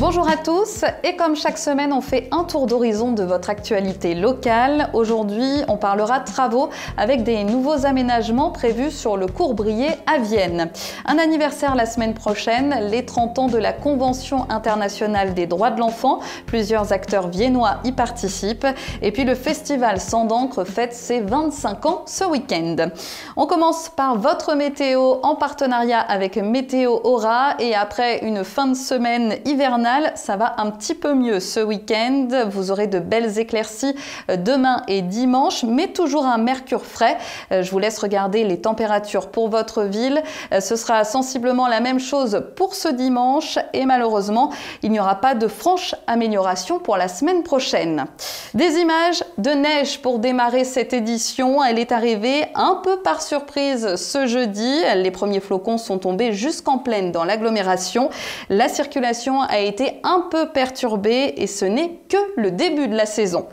Bonjour à tous, et comme chaque semaine, on fait un tour d'horizon de votre actualité locale. Aujourd'hui, on parlera travaux avec des nouveaux aménagements prévus sur le Courbrier à Vienne. Un anniversaire la semaine prochaine, les 30 ans de la Convention internationale des droits de l'enfant. Plusieurs acteurs viennois y participent. Et puis le festival Sang d'encre fête ses 25 ans ce week-end. On commence par votre météo en partenariat avec Météo Aura, et après une fin de semaine hivernale, ça va un petit peu mieux ce week-end. Vous aurez de belles éclaircies demain et dimanche, mais toujours un mercure frais. Je vous laisse regarder les températures pour votre ville. Ce sera sensiblement la même chose pour ce dimanche, et malheureusement, il n'y aura pas de franche amélioration pour la semaine prochaine. Des images de neige pour démarrer cette édition. Elle est arrivée un peu par surprise ce jeudi. Les premiers flocons sont tombés jusqu'en plaine dans l'agglomération. La circulation a été un peu perturbée et ce n'est que le début de la saison.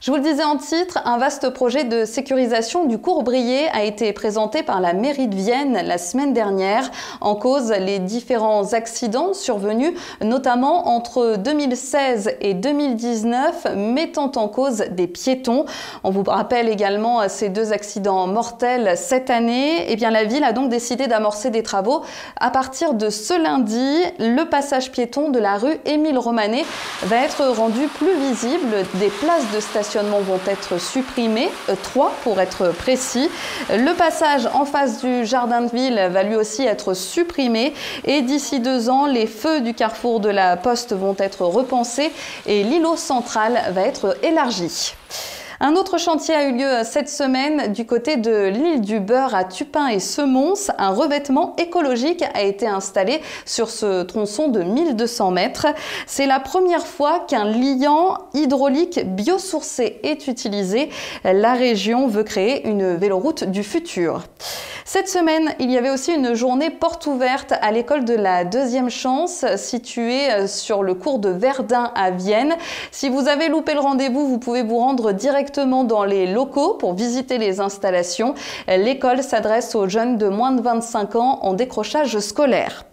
Je vous le disais en titre, un vaste projet de sécurisation du Courbrier a été présenté par la mairie de Vienne la semaine dernière. En cause, les différents accidents survenus, notamment entre 2016 et 2019, mettant en cause des piétons. On vous rappelle également ces deux accidents mortels cette année. Eh bien, la ville a donc décidé d'amorcer des travaux. À partir de ce lundi, le passage piéton de la rue Émile Romanet va être rendu plus visible. Des places de stationnement vont être supprimés, 3 pour être précis. Le passage en face du jardin de ville va lui aussi être supprimé, et d'ici 2 ans, les feux du carrefour de la Poste vont être repensés et l'îlot central va être élargi. Un autre chantier a eu lieu cette semaine du côté de l'île du Beurre à Tupin et Semonce. Un revêtement écologique a été installé sur ce tronçon de 1200 mètres. C'est la première fois qu'un liant hydraulique biosourcé est utilisé. La région veut créer une véloroute du futur. Cette semaine, il y avait aussi une journée porte ouverte à l'école de la Deuxième Chance, située sur le cours de Verdun à Vienne. Si vous avez loupé le rendez-vous, vous pouvez vous rendre directement dans les locaux pour visiter les installations. L'école s'adresse aux jeunes de moins de 25 ans en décrochage scolaire.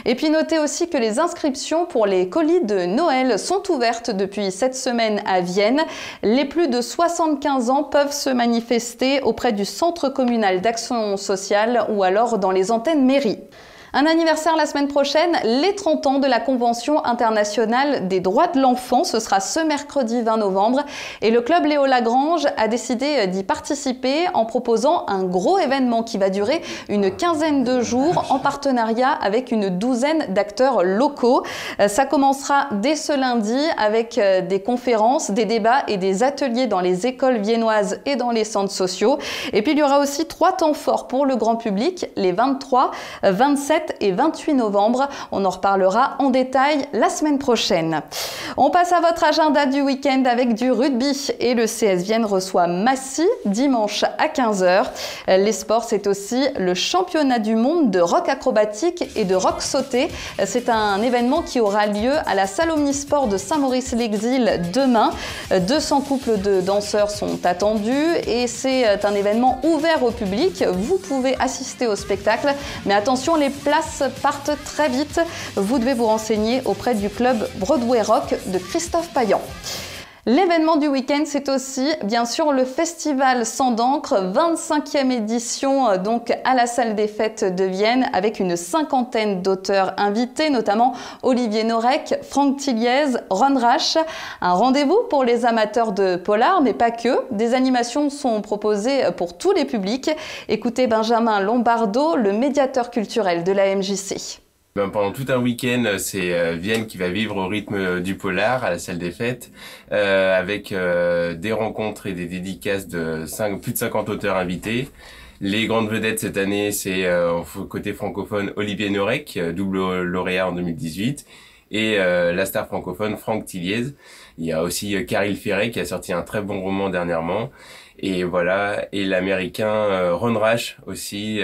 Et puis notez aussi que les inscriptions pour les colis de Noël sont ouvertes depuis cette semaine à Vienne. Les plus de 75 ans peuvent se manifester auprès du centre communal d'action sociale ou alors dans les antennes mairie. Un anniversaire la semaine prochaine, les 30 ans de la Convention internationale des droits de l'enfant. Ce sera ce mercredi 20 novembre. Et le club Léo Lagrange a décidé d'y participer en proposant un gros événement qui va durer une quinzaine de jours en partenariat avec une douzaine d'acteurs locaux. Ça commencera dès ce lundi avec des conférences, des débats et des ateliers dans les écoles viennoises et dans les centres sociaux. Et puis il y aura aussi 3 temps forts pour le grand public, les 23, 27 et 28 novembre. On en reparlera en détail la semaine prochaine. On passe à votre agenda du week-end avec du rugby, et le CS Vienne reçoit Massy dimanche à 15 h. Les sports, c'est aussi le championnat du monde de rock acrobatique et de rock sauté. C'est un événement qui aura lieu à la salle Omnisport de Saint-Maurice-l'Exil demain. 200 couples de danseurs sont attendus et c'est un événement ouvert au public. Vous pouvez assister au spectacle, mais attention, les places partent très vite. Vous devez vous renseigner auprès du club Broadway Rock de Christophe Payan. L'événement du week-end, c'est aussi bien sûr le festival Sang d'encre, 25e édition donc à la salle des fêtes de Vienne, avec une 50aine d'auteurs invités, notamment Olivier Norek, Franck Tilliez, Ron Rasch. Un rendez-vous pour les amateurs de polar, mais pas que. Des animations sont proposées pour tous les publics. Écoutez Benjamin Lombardo, le médiateur culturel de la MJC. Pendant tout un week-end, c'est Vienne qui va vivre au rythme du polar à la salle des fêtes, avec des rencontres et des dédicaces de plus de 50 auteurs invités. Les grandes vedettes cette année, c'est côté francophone Olivier Norek, double lauréat en 2018, et la star francophone Franck Tilliez. Il y a aussi Caril Ferret qui a sorti un très bon roman dernièrement. Et voilà, et l'américain Ron Rasch aussi,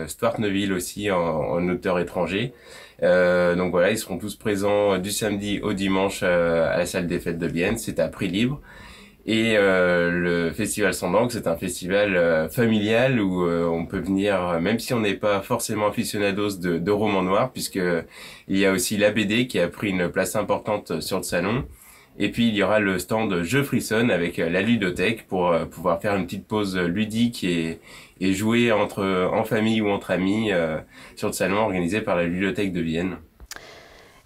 Stuart Neville aussi en auteur étranger. Donc voilà, ils seront tous présents du samedi au dimanche à la salle des fêtes de Vienne, c'est à prix libre. Et le Festival Sandangue, c'est un festival familial où on peut venir, même si on n'est pas forcément aficionados de romans noirs, puisque il y a aussi la BD qui a pris une place importante sur le salon. Et puis il y aura le stand Je frissonne avec la ludothèque pour pouvoir faire une petite pause ludique et jouer en famille ou entre amis sur le salon organisé par la ludothèque de Vienne.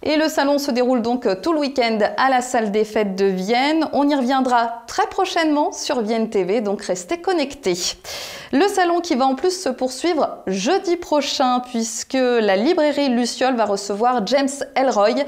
Et le salon se déroule donc tout le week-end à la salle des fêtes de Vienne. On y reviendra très prochainement sur Vienne TV, donc restez connectés. Le salon qui va en plus se poursuivre jeudi prochain puisque la librairie Luciole va recevoir James Ellroy.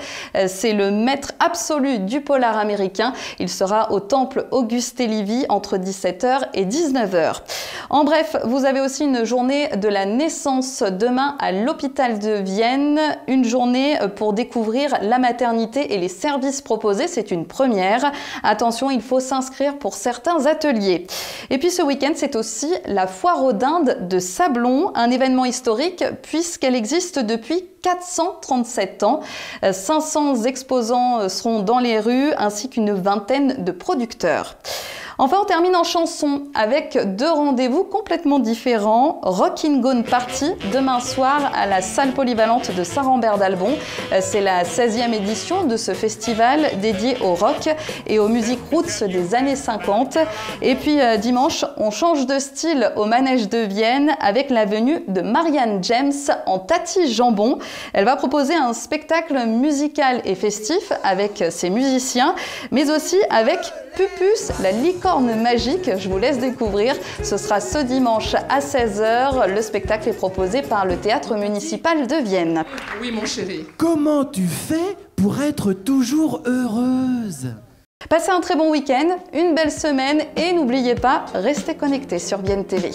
C'est le maître absolu du polar américain. Il sera au temple Auguste Lévy entre 17h et 19h. En bref, vous avez aussi une journée de la naissance demain à l'hôpital de Vienne. Une journée pour découvrir la maternité et les services proposés. C'est une première. Attention, il faut s'inscrire pour certains ateliers. Et puis ce week-end, c'est aussi la Foire aux dindes de Sablons, un événement historique puisqu'elle existe depuis 437 ans. 500 exposants seront dans les rues ainsi qu'une vingtaine de producteurs. Enfin, on termine en chanson avec deux rendez-vous complètement différents. Rockin' Gone Party, demain soir à la salle polyvalente de Saint-Rambert-d'Albon. C'est la 16e édition de ce festival dédié au rock et aux musiques roots des années 50. Et puis dimanche, on change de style au Manège de Vienne avec la venue de Marianne James en Tati Jambon. Elle va proposer un spectacle musical et festif avec ses musiciens, mais aussi avec Pupus, la licorne magique. Je vous laisse découvrir. Ce sera ce dimanche à 16h. Le spectacle est proposé par le Théâtre municipal de Vienne. Oui, mon chéri. Comment tu fais pour être toujours heureuse ? Passez un très bon week-end, une belle semaine et n'oubliez pas, restez connectés sur Vienne TV.